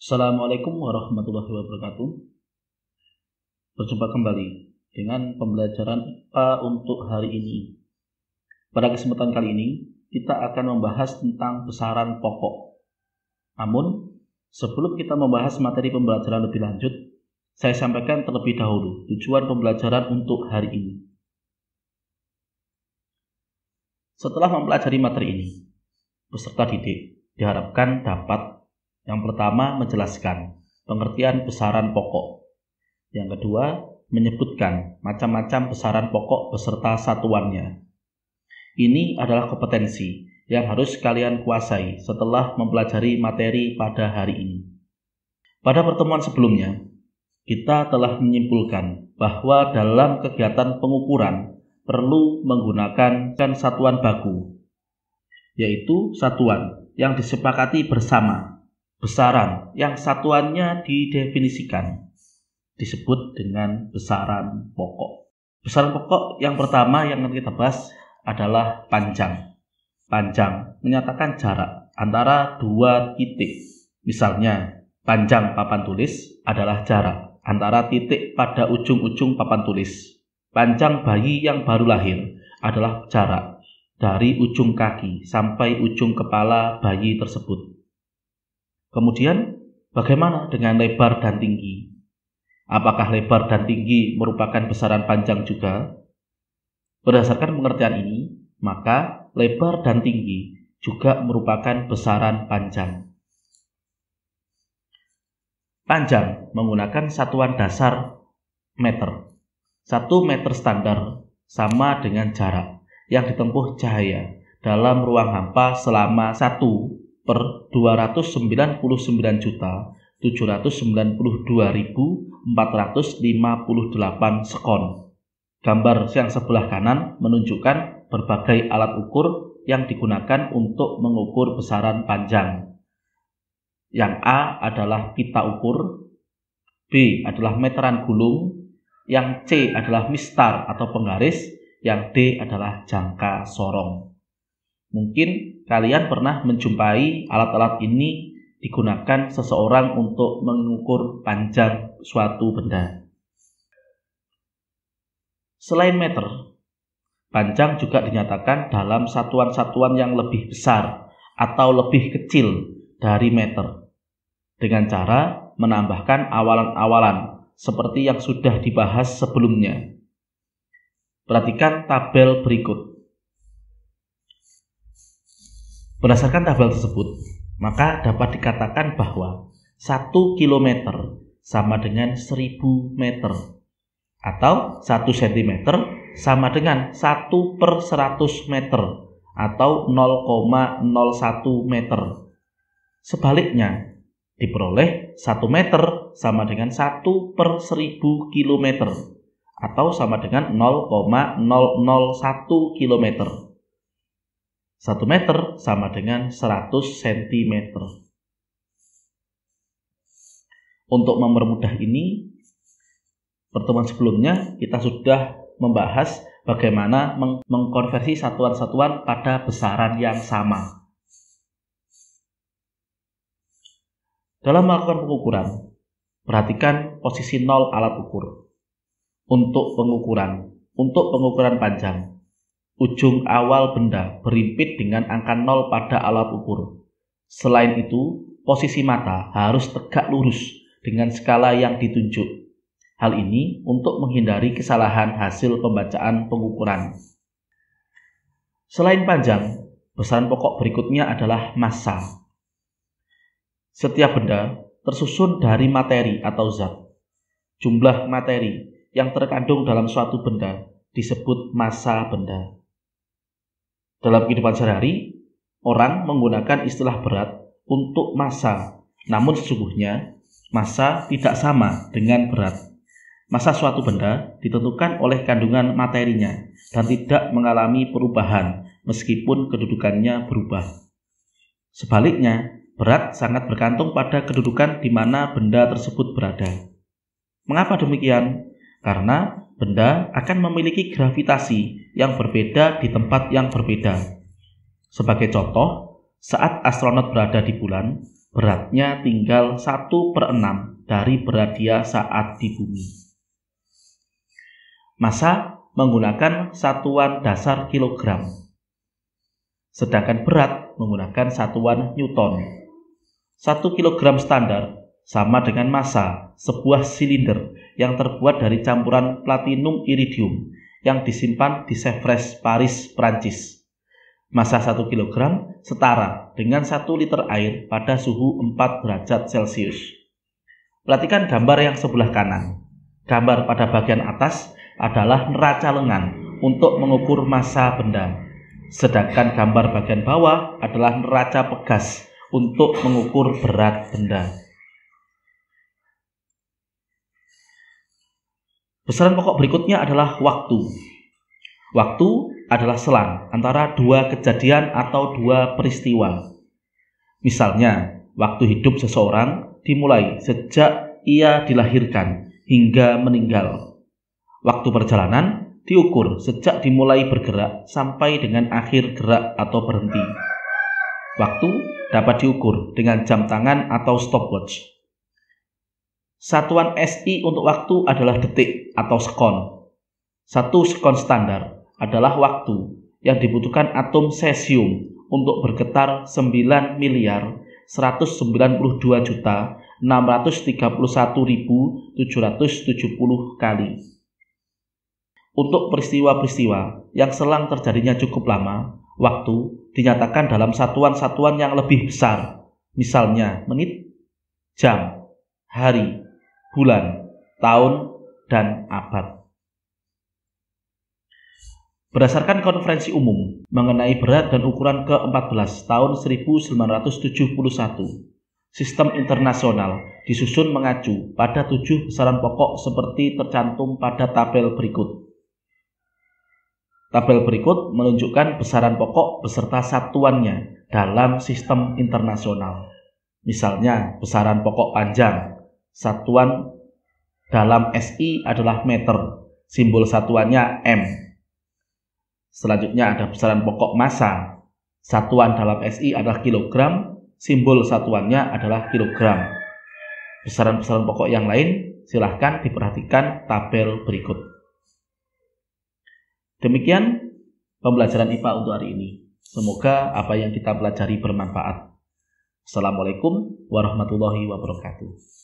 Assalamualaikum warahmatullahi wabarakatuh. Berjumpa kembali dengan pembelajaran IPA untuk hari ini. Pada kesempatan kali ini, kita akan membahas tentang besaran pokok. Namun, sebelum kita membahas materi pembelajaran lebih lanjut, saya sampaikan terlebih dahulu tujuan pembelajaran untuk hari ini. Setelah mempelajari materi ini, peserta didik diharapkan dapat yang pertama menjelaskan pengertian besaran pokok. Yang kedua, menyebutkan macam-macam besaran pokok beserta satuannya. Ini adalah kompetensi yang harus kalian kuasai setelah mempelajari materi pada hari ini. Pada pertemuan sebelumnya, kita telah menyimpulkan bahwa dalam kegiatan pengukuran perlu menggunakan satuan baku, yaitu satuan yang disepakati bersama. Besaran yang satuannya didefinisikan disebut dengan besaran pokok. Besaran pokok yang pertama yang akan kita bahas adalah panjang. Panjang menyatakan jarak antara dua titik. Misalnya, panjang papan tulis adalah jarak antara titik pada ujung-ujung papan tulis. Panjang bayi yang baru lahir adalah jarak dari ujung kaki sampai ujung kepala bayi tersebut. Kemudian, bagaimana dengan lebar dan tinggi? Apakah lebar dan tinggi merupakan besaran panjang juga? Berdasarkan pengertian ini, maka lebar dan tinggi juga merupakan besaran panjang. Panjang menggunakan satuan dasar meter. 1 meter standar sama dengan jarak yang ditempuh cahaya dalam ruang hampa selama 1/299.792.458 sekon. Gambar yang sebelah kanan menunjukkan berbagai alat ukur yang digunakan untuk mengukur besaran panjang. Yang A adalah pita ukur, B adalah meteran gulung, yang C adalah mistar atau penggaris, yang D adalah jangka sorong. Mungkin kalian pernah menjumpai alat-alat ini digunakan seseorang untuk mengukur panjang suatu benda. Selain meter, panjang juga dinyatakan dalam satuan-satuan yang lebih besar atau lebih kecil dari meter, dengan cara menambahkan awalan-awalan seperti yang sudah dibahas sebelumnya. Perhatikan tabel berikut. Berdasarkan tabel tersebut, maka dapat dikatakan bahwa 1 km sama dengan 1000 meter, atau 1 cm sama dengan 1/100 meter, atau 0,01 meter. Sebaliknya, diperoleh 1 meter sama dengan 1/1000 km, atau sama dengan 0,001 km. 1 meter sama dengan 100 cm. Untuk mempermudah ini, pertemuan sebelumnya kita sudah membahas bagaimana mengkonversi satuan-satuan pada besaran yang sama. Dalam melakukan pengukuran, perhatikan posisi 0 alat ukur. Untuk pengukuran panjang, ujung awal benda berimpit dengan angka 0 pada alat ukur. Selain itu, posisi mata harus tegak lurus dengan skala yang ditunjuk. Hal ini untuk menghindari kesalahan hasil pembacaan pengukuran. Selain panjang, besaran pokok berikutnya adalah massa. Setiap benda tersusun dari materi atau zat. Jumlah materi yang terkandung dalam suatu benda disebut massa benda. Dalam kehidupan sehari-hari, orang menggunakan istilah berat untuk massa, namun sesungguhnya massa tidak sama dengan berat. Massa suatu benda ditentukan oleh kandungan materinya dan tidak mengalami perubahan meskipun kedudukannya berubah. Sebaliknya, berat sangat bergantung pada kedudukan di mana benda tersebut berada. Mengapa demikian? Karena benda akan memiliki gravitasi yang berbeda di tempat yang berbeda. Sebagai contoh, saat astronot berada di bulan, beratnya tinggal 1/6 dari berat dia saat di bumi. Massa menggunakan satuan dasar kilogram, sedangkan berat menggunakan satuan Newton. 1 kilogram standar sama dengan massa sebuah silinder yang terbuat dari campuran platinum iridium yang disimpan di Sèvres, Paris, Prancis. Massa 1 kilogram setara dengan 1 liter air pada suhu 4 derajat Celcius. Perhatikan gambar yang sebelah kanan. Gambar pada bagian atas adalah neraca lengan untuk mengukur massa benda, sedangkan gambar bagian bawah adalah neraca pegas untuk mengukur berat benda. Besaran pokok berikutnya adalah waktu. Waktu adalah selang antara dua kejadian atau dua peristiwa. Misalnya, waktu hidup seseorang dimulai sejak ia dilahirkan hingga meninggal. Waktu perjalanan diukur sejak dimulai bergerak sampai dengan akhir gerak atau berhenti. Waktu dapat diukur dengan jam tangan atau stopwatch. Satuan SI untuk waktu adalah detik atau sekon. 1 sekon standar adalah waktu yang dibutuhkan atom cesium untuk bergetar 9.632.631.770 kali. Untuk peristiwa-peristiwa yang selang terjadinya cukup lama, waktu dinyatakan dalam satuan-satuan yang lebih besar, misalnya menit, jam, hari, bulan, tahun, dan abad. Berdasarkan konferensi umum mengenai berat dan ukuran ke-14 tahun 1971, sistem internasional disusun mengacu pada 7 besaran pokok seperti tercantum pada tabel berikut. Tabel berikut menunjukkan besaran pokok beserta satuannya dalam sistem internasional. Misalnya, besaran pokok panjang, satuan dalam SI adalah meter, simbol satuannya M. Selanjutnya ada besaran pokok massa, satuan dalam SI adalah kilogram, simbol satuannya adalah kilogram. Besaran-besaran pokok yang lain silahkan diperhatikan tabel berikut. Demikian pembelajaran IPA untuk hari ini. Semoga apa yang kita pelajari bermanfaat. Assalamualaikum warahmatullahi wabarakatuh.